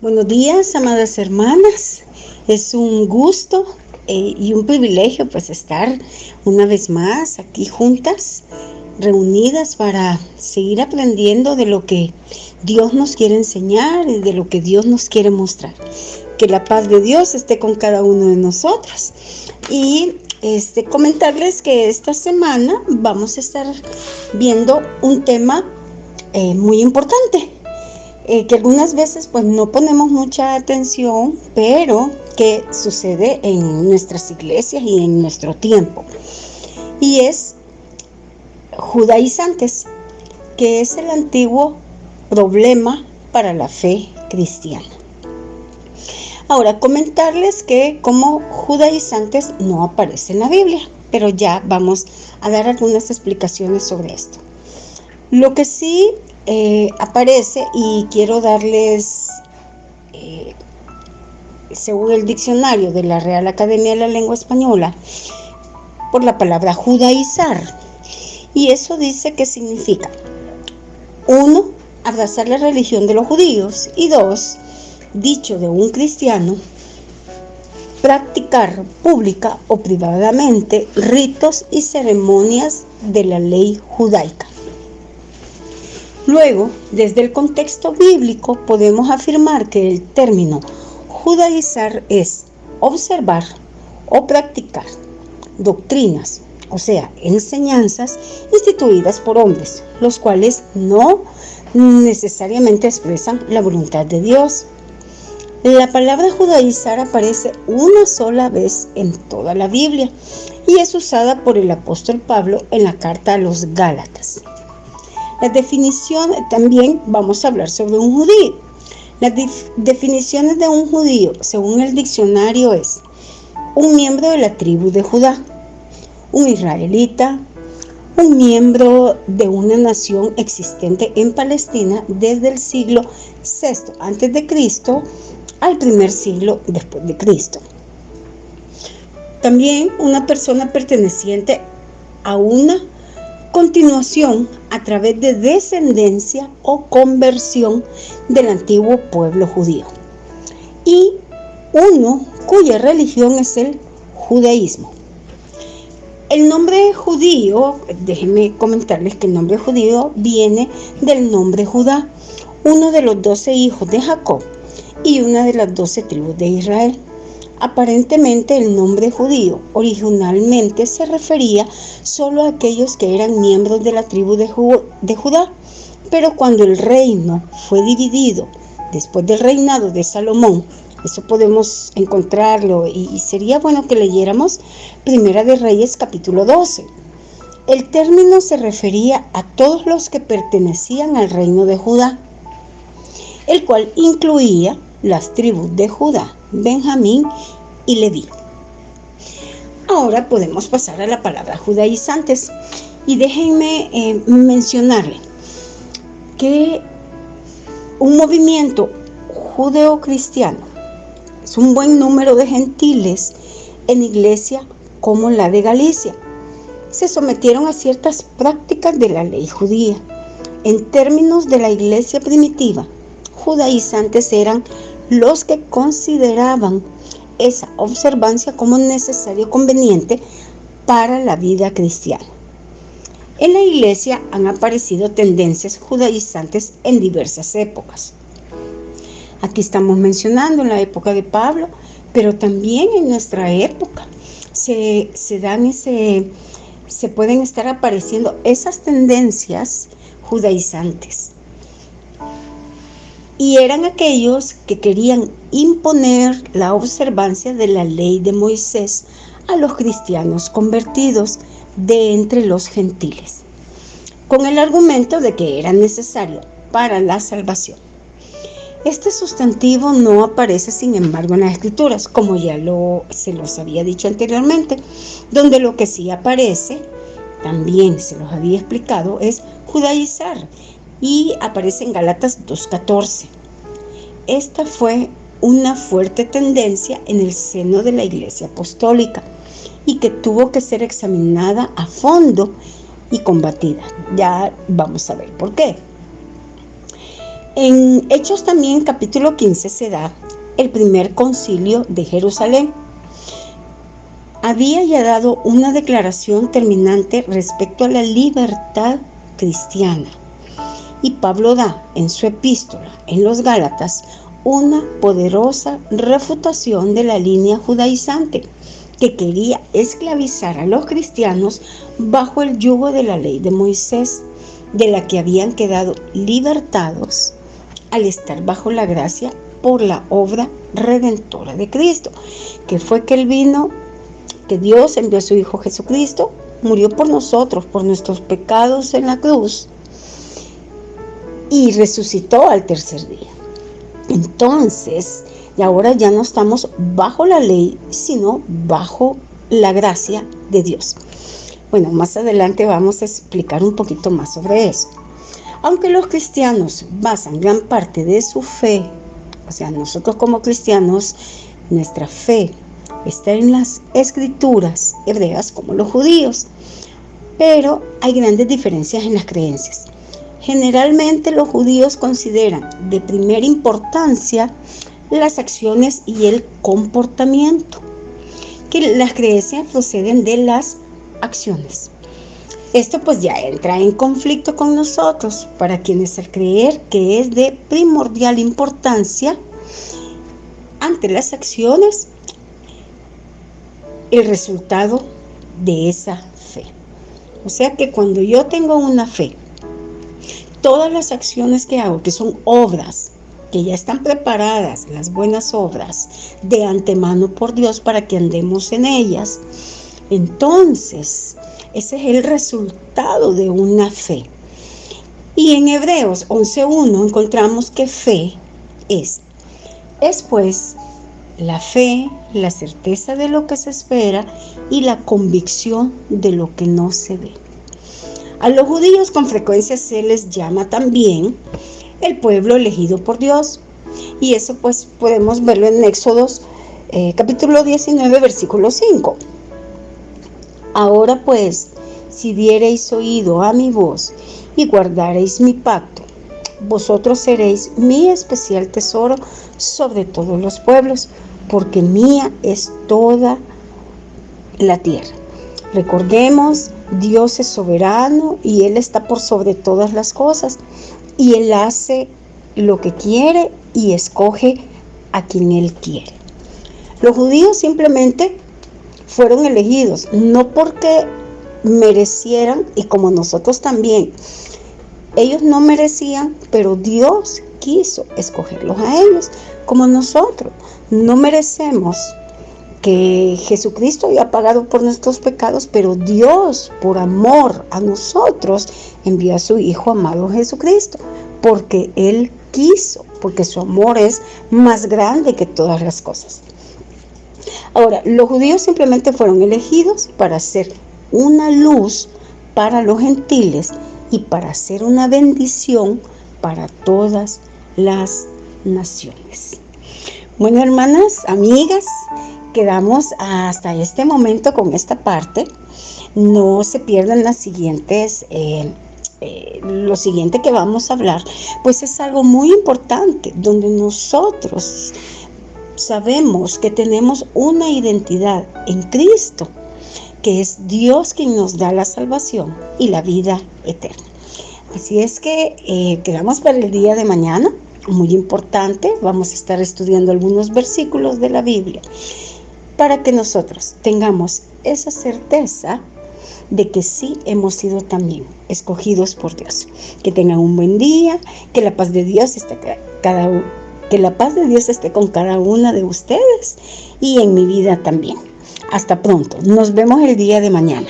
Buenos días, amadas hermanas. Es un gusto y un privilegio pues estar una vez más aquí juntas, reunidas para seguir aprendiendo de lo que Dios nos quiere enseñar y de lo que Dios nos quiere mostrar. Que la paz de Dios esté con cada uno de nosotros. Y comentarles que esta semana vamos a estar viendo un tema muy importante. Que algunas veces pues no ponemos mucha atención, pero que sucede en nuestras iglesias y en nuestro tiempo. Y es judaizantes, que es el antiguo problema para la fe cristiana. Ahora, comentarles que como judaizantes no aparece en la Biblia, pero ya vamos a dar algunas explicaciones sobre esto. Lo que sí aparece, y quiero darles, según el diccionario de la Real Academia de la Lengua Española, por la palabra judaizar. Y eso dice que significa: 1, abrazar la religión de los judíos, y 2, dicho de un cristiano, practicar pública o privadamente ritos y ceremonias de la ley judaica. Luego, desde el contexto bíblico, podemos afirmar que el término judaizar es observar o practicar doctrinas, o sea, enseñanzas instituidas por hombres, los cuales no necesariamente expresan la voluntad de Dios. La palabra judaizar aparece una sola vez en toda la Biblia y es usada por el apóstol Pablo en la carta a los Gálatas. La definición, también vamos a hablar sobre un judío. Las definiciones de un judío, según el diccionario, es un miembro de la tribu de Judá, un israelita, un miembro de una nación existente en Palestina desde el siglo VI a.C. al primer siglo después de Cristo. También una persona perteneciente a una continuación a través de descendencia o conversión del antiguo pueblo judío, y uno cuya religión es el judaísmo. El nombre judío, déjenme comentarles que el nombre judío viene del nombre Judá, uno de los 12 hijos de Jacob y una de las 12 tribus de Israel. Aparentemente el nombre judío originalmente se refería solo a aquellos que eran miembros de la tribu de Judá, pero cuando el reino fue dividido después del reinado de Salomón, eso podemos encontrarlo y sería bueno que leyéramos Primera de Reyes capítulo 12. El término se refería a todos los que pertenecían al reino de Judá, el cual incluía las tribus de Judá, Benjamín y Leví. Ahora podemos pasar a la palabra judaizantes y déjenme mencionarle que un movimiento judeocristiano es un buen número de gentiles en iglesia como la de Galicia. Se sometieron a ciertas prácticas de la ley judía. En términos de la iglesia primitiva, judaizantes eran los que consideraban esa observancia como necesario y conveniente para la vida cristiana. En la iglesia han aparecido tendencias judaizantes en diversas épocas. Aquí estamos mencionando en la época de Pablo, pero también en nuestra época se pueden estar apareciendo esas tendencias judaizantes. Y eran aquellos que querían imponer la observancia de la ley de Moisés a los cristianos convertidos de entre los gentiles, con el argumento de que era necesario para la salvación. Este sustantivo no aparece, sin embargo, en las Escrituras, como ya se los había dicho anteriormente, donde lo que sí aparece, también se los había explicado, es judaizar, y aparece en Gálatas 2:14. Esta fue una fuerte tendencia en el seno de la Iglesia Apostólica y que tuvo que ser examinada a fondo y combatida. Ya vamos a ver por qué. En Hechos también, capítulo 15, se da el primer concilio de Jerusalén. Había ya dado una declaración terminante respecto a la libertad cristiana. Y Pablo da en su epístola en los Gálatas una poderosa refutación de la línea judaizante que quería esclavizar a los cristianos bajo el yugo de la ley de Moisés, de la que habían quedado libertados al estar bajo la gracia por la obra redentora de Cristo, que fue que Él vino, que Dios envió a su Hijo Jesucristo, murió por nosotros, por nuestros pecados en la cruz, y resucitó al tercer día. Entonces, y ahora ya no estamos bajo la ley, sino bajo la gracia de Dios. Bueno, más adelante vamos a explicar un poquito más sobre eso. Aunque los cristianos basan gran parte de su fe, o sea, nosotros como cristianos, nuestra fe está en las escrituras hebreas como los judíos, pero hay grandes diferencias en las creencias. Generalmente los judíos consideran de primera importancia las acciones y el comportamiento, que las creencias proceden de las acciones. Esto pues ya entra en conflicto con nosotros, para quienes al creer que es de primordial importancia ante las acciones el resultado de esa fe. O sea que cuando yo tengo una fe, todas las acciones que hago, que son obras, que ya están preparadas, las buenas obras, de antemano por Dios para que andemos en ellas, entonces ese es el resultado de una fe. Y en Hebreos 11:1 encontramos que fe es pues la fe, la certeza de lo que se espera y la convicción de lo que no se ve. A los judíos con frecuencia se les llama también el pueblo elegido por Dios. Y eso pues podemos verlo en Éxodos capítulo 19, versículo 5. Ahora pues, si diereis oído a mi voz y guardareis mi pacto, vosotros seréis mi especial tesoro sobre todos los pueblos, porque mía es toda la tierra. Recordemos, Dios es soberano y Él está por sobre todas las cosas, y Él hace lo que quiere y escoge a quien Él quiere. Los judíos simplemente fueron elegidos, no porque merecieran, y como nosotros también, ellos no merecían, pero Dios quiso escogerlos a ellos, como nosotros no merecemos que Jesucristo haya pagado por nuestros pecados, pero Dios, por amor a nosotros, envió a su Hijo amado Jesucristo, porque Él quiso, porque su amor es más grande que todas las cosas. Ahora, los judíos simplemente fueron elegidos para ser una luz para los gentiles y para ser una bendición para todas las naciones. Bueno, hermanas, amigas, quedamos hasta este momento con esta parte. No se pierdan las siguientes, lo siguiente que vamos a hablar, pues es algo muy importante, donde nosotros sabemos que tenemos una identidad en Cristo, que es Dios quien nos da la salvación y la vida eterna. Así es que quedamos para el día de mañana, muy importante. Vamos a estar estudiando algunos versículos de la Biblia para que nosotros tengamos esa certeza de que sí hemos sido también escogidos por Dios. Que tengan un buen día, que la paz de Dios esté con cada una de ustedes y en mi vida también. Hasta pronto, nos vemos el día de mañana.